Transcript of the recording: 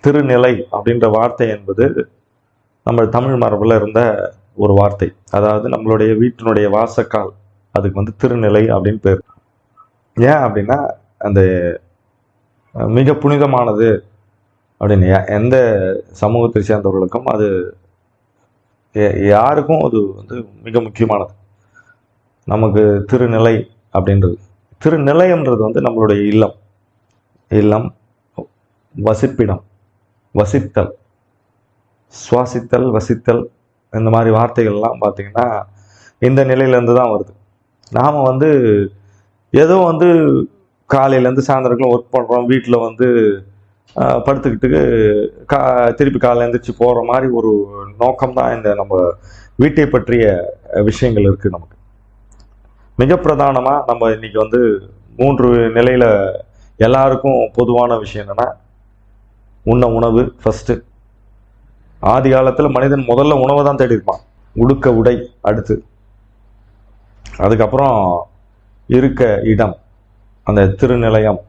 திருநிலை அப்படின்ற வார்த்தை என்பது நம்ம தமிழ் மரபில் இருந்த ஒரு வார்த்தை. அதாவது நம்மளுடைய வீட்டினுடைய வாசக்கால், அதுக்கு வந்து திருநிலை அப்படின்னு பேர். ஏன் அப்படின்னா அந்த மிக புனிதமானது அப்படின்னு எந்த சமூகத்தை சேர்ந்தவர்களுக்கும் அது யாருக்கும் அது வந்து மிக முக்கியமானது. நமக்கு திருநிலை அப்படின்றது, திருநிலைன்றது வந்து நம்மளுடைய இல்லம், இல்லம், வசிப்பிடம், வசித்தல், சுவாசித்தல், வசித்தல், இந்த மாதிரி வார்த்தைகள்லாம் பார்த்திங்கன்னா இந்த நிலையிலேருந்து தான் வருது. நாம் வந்து ஏதோ வந்து காலையிலேருந்து சாயந்தரங்களும் ஒர்க் பண்ணுறோம், வீட்டில் வந்து படுத்துக்கிட்டு திருப்பி காலையில் எழுந்திரிச்சு போகிற மாதிரி ஒரு நோக்கம்தான் இந்த நம்ம வீட்டை பற்றிய விஷயங்கள் இருக்குது. நமக்கு மிக பிரதானமாக நம்ம இன்னைக்கு வந்து 3 நிலையில் எல்லாருக்கும் பொதுவான விஷயம் என்னென்னா, உணவு ஃபஸ்ட்டு. ஆதி காலத்தில் மனிதன் முதல்ல உணவை தான் தேடி இருப்பான், உடுக்க உடை அடுத்து, அதுக்கப்புறம் இருக்க இடம், அந்த திருநிலையம்,